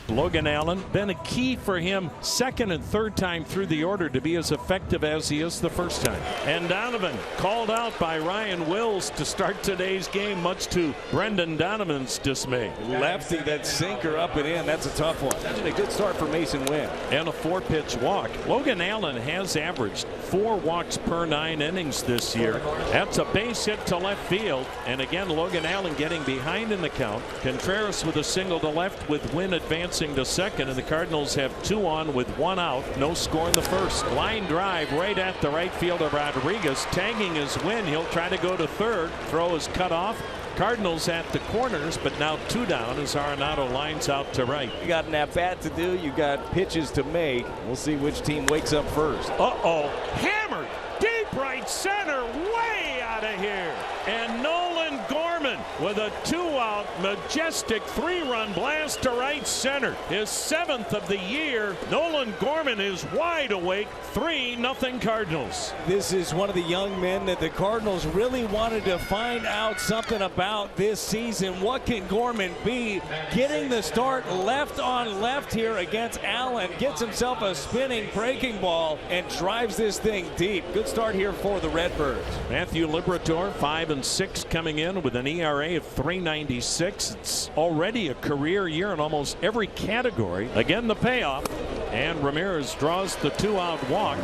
Logan Allen, been a key for him second and third time through the order to be as effective as he is the first time. And Donovan called out by Ryan Wills to start today's game, much to Brendan Donovan's dismay. Lefty, that sinker up and in. That's a tough one. That's a good start for Mason Wynn. And a 4-pitch walk. Logan Allen has averaged 4 walks per 9 innings this year. That's a base hit to left field. And again, Logan Allen getting behind in the count. Contreras with a single to left with Wynn advancing to second. And the Cardinals have 2 on with 1 out. No score in the first. Line drive right at the right fielder Rodriguez. Tagging is Wynn. He'll try to go to third. Throw is cut off. Cardinals at the corners, but now 2 down as Arenado lines out to right. You got an at-bat to do. You got pitches to make. We'll see which team wakes up first. Uh-oh. Hammered deep right center, way out of here. And Nolan Gorman with a 2-out majestic 3-run blast to right center. His 7th of the year. Nolan Gorman is wide awake. 3-0 Cardinals. This is one of the young men that the Cardinals really wanted to find out something about this season. What can Gorman be? Getting the start left on left here against Allen. Gets himself a spinning breaking ball and drives this thing deep. Good start here for the Redbirds. Matthew Liberatore 5-6 coming in with an ERA of 3.96. It's already a career year in almost every category. Again, the payoff. And Ramirez draws the 2-out walk.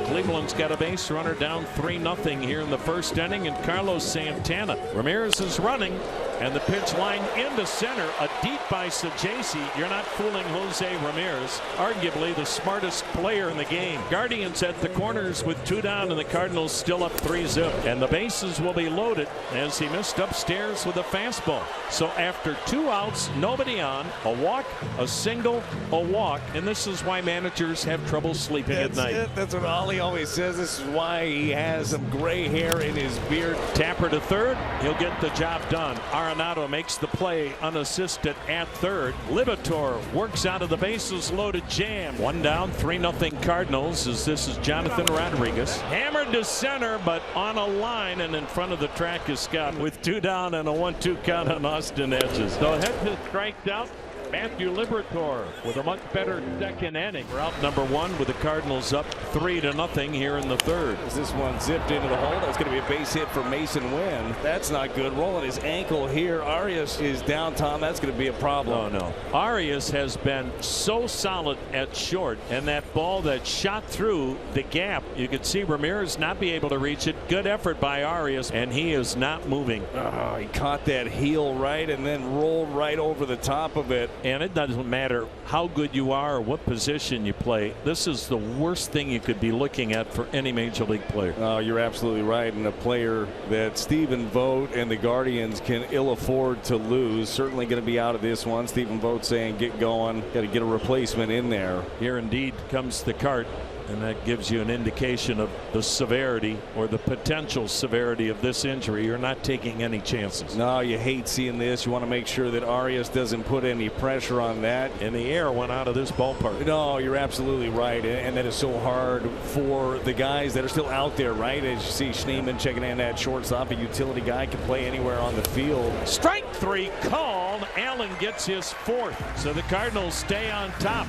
Cleveland's got a base runner down 3-0 here in the first inning. And Carlos Santana. Ramirez is running. And the pitch line into center. A deep by Sajaci. You're not fooling Jose Ramirez. Arguably the smartest player in the game. Guardians at the corners with 2 down. And the Cardinals still up 3-0. And the bases will be loaded as he missed upstairs with a fastball. So after 2 outs, nobody on. A walk, a single, a walk. And this is why managers have trouble sleeping at night. That's what Ollie always says. This is why he has some gray hair in his beard. Tapper to third. He'll get the job done. Arenado makes the play unassisted at third. Liberatore works out of the bases loaded jam. 1 down, 3-0 Cardinals as this is Jonathan Rodriguez. Hammered to center, but on a line and in front of the track is Scott with 2 down and a 1-2 count on Austin Hedges. So Hedges strikes out. Matthew Liberatore with a much better second inning. We're out number 1 with the Cardinals up 3-0 here in the third. As this one zipped into the hole, that's going to be a base hit for Mason Wynn. That's not good. Rolling his ankle here. Arias is down, Tom. That's going to be a problem. Oh, no. Arias has been so solid at short, and that ball that shot through the gap, you could see Ramirez not be able to reach it. Good effort by Arias, and he is not moving. Oh, he caught that heel right and then rolled right over the top of it. And it doesn't matter how good you are or what position you play. This is the worst thing you could be looking at for any major league player. Oh, you're absolutely right. And a player that Stephen Vogt and the Guardians can ill afford to lose. Certainly going to be out of this one. Stephen Vogt saying get going. Got to get a replacement in there. Here indeed comes the cart. And that gives you an indication of the severity or the potential severity of this injury. You're not taking any chances. No, you hate seeing this. You want to make sure that Arias doesn't put any pressure on that. And the air went out of this ballpark. No, you're absolutely right. And that is so hard for the guys that are still out there, right? As you see Schneemann checking in at shortstop. A utility guy can play anywhere on the field. Strike 3 called. Allen gets his 4th. So the Cardinals stay on top.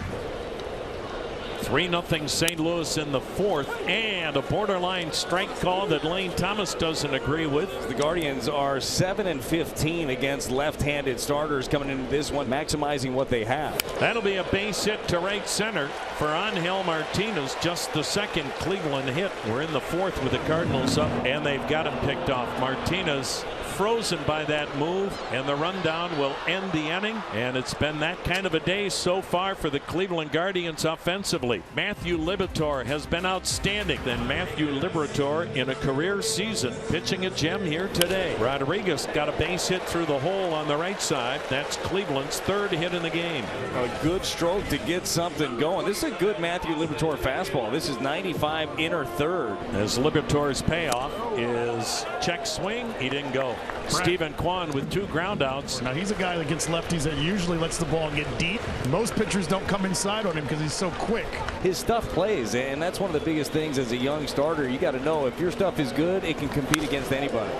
3-0 St. Louis in the 4th, and a borderline strike call that Lane Thomas doesn't agree with. The Guardians are 7-15 against left-handed starters coming into this one, maximizing what they have. That'll be a base hit to right center for Angel Martinez, just the 2nd Cleveland hit. We're in the 4th with the Cardinals up, and they've got him picked off. Martinez frozen by that move, and the rundown will end the inning. And it's been that kind of a day so far for the Cleveland Guardians offensively. Matthew Liberatore has been outstanding. Then Matthew Liberatore in a career season pitching a gem here today. Rodriguez got a base hit through the hole on the right side. That's Cleveland's 3rd hit in the game. A good stroke to get something going. This is a good Matthew Liberatore fastball. This is 95 inner 3rd. As Liberatore's payoff is check swing. He didn't go. Stephen Kwan with 2 groundouts. Now he's a guy against lefties that usually lets the ball get deep. Most pitchers don't come inside on him because he's so quick. His stuff plays, and that's one of the biggest things as a young starter. You got to know if your stuff is good, it can compete against anybody.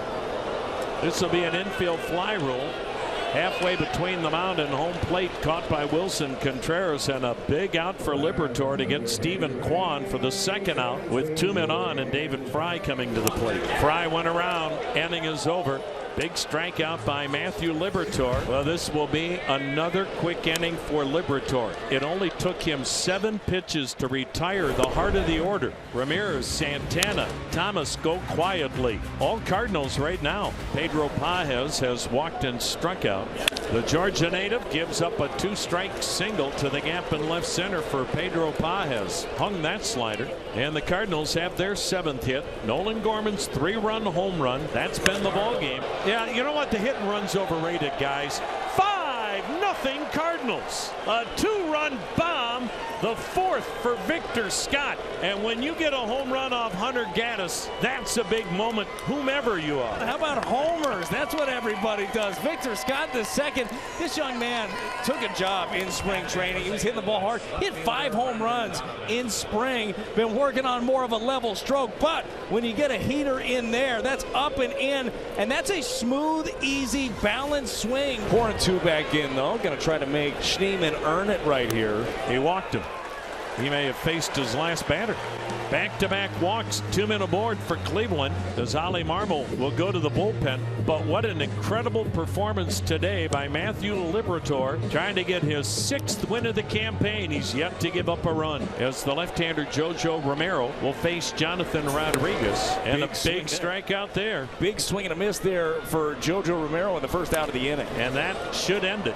This will be an infield fly rule. halfway between the mound and home plate, caught by Wilson Contreras, and a big out for Liberatore to get Stephen Kwan for the second out with 2 men on and David Fry coming to the plate. Fry went around. Inning is over. Big strikeout by Matthew Liberatore. Well, this will be another quick inning for Liberatore. It only took him 7 pitches to retire the heart of the order. Ramirez, Santana, Thomas go quietly. All Cardinals right now. Pedro Pages has walked and struck out. The Georgia native gives up a 2-strike single to the gap in left center for Pedro Pages. Hung that slider. And the Cardinals have their 7th hit. Nolan Gorman's 3-run home run. That's been the ball game. Yeah, you know what? The hit and run's overrated, guys. 5-0 Cardinals. A 2-run bomb. The 4th for Victor Scott. And when you get a home run off Hunter Gaddis, that's a big moment, whomever you are. How about homers? That's what everybody does. Victor Scott the second. This young man took a job in spring training. He was hitting the ball hard. Hit 5 home runs in spring. Been working on more of a level stroke. But when you get a heater in there, that's up and in. And that's a smooth, easy, balanced swing. Pouring 2 back in, though. Going to try to make Schneemann earn it right here. He walked him. He may have faced his last batter. Back-to-back walks, 2 men aboard for Cleveland as Ollie Marmol will go to the bullpen. But what an incredible performance today by Matthew Liberatore, trying to get his 6th win of the campaign. He's yet to give up a run as the left-hander Jojo Romero will face Jonathan Rodriguez. And a big strikeout there. Big swing and a miss there for Jojo Romero in the first out of the inning. And that should end it.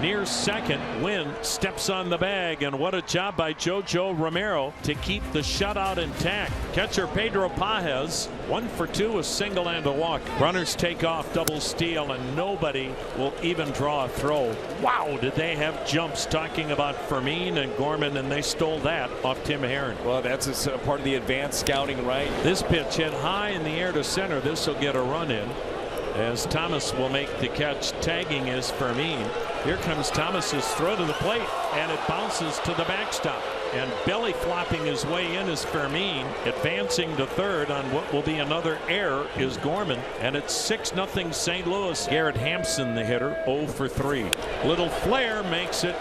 Near second, Wynn steps on the bag, and what a job by Jojo Romero to keep the shutout intact. Catcher Pedro Pages, 1 for 2, a single and a walk. Runners take off, double steal, and nobody will even draw a throw. Wow, did they have jumps talking about Fermin and Gorman, and they stole that off Tim Herron. Well, that's a part of the advanced scouting, right? This pitch hit high in the air to center. This will get a run in, as Thomas will make the catch. Tagging is Fermin. Here comes Thomas's throw to the plate, and it bounces to the backstop. And belly flopping his way in is Fermin. Advancing to third on what will be another error is Gorman. And it's 6-0 St. Louis. Garrett Hampson, the hitter, 0 for 3. Little flare makes it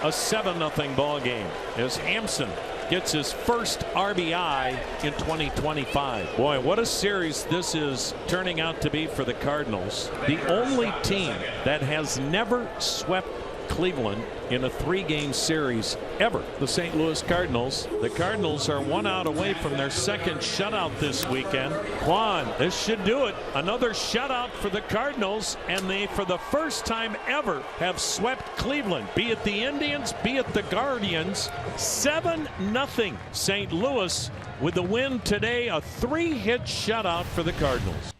a 7-0 ball game as Hampson gets his first RBI in 2025. Boy, what a series this is turning out to be for the Cardinals. The only team that has never swept Cleveland in a 3-game series ever, the St. Louis Cardinals. The Cardinals are 1 out away from their 2nd shutout this weekend. Kwan, this should do it. Another shutout for the Cardinals, and they, for the first time ever, have swept Cleveland. Be it the Indians, be it the Guardians. 7-0 St. Louis with the win today, a 3-hit shutout for the Cardinals.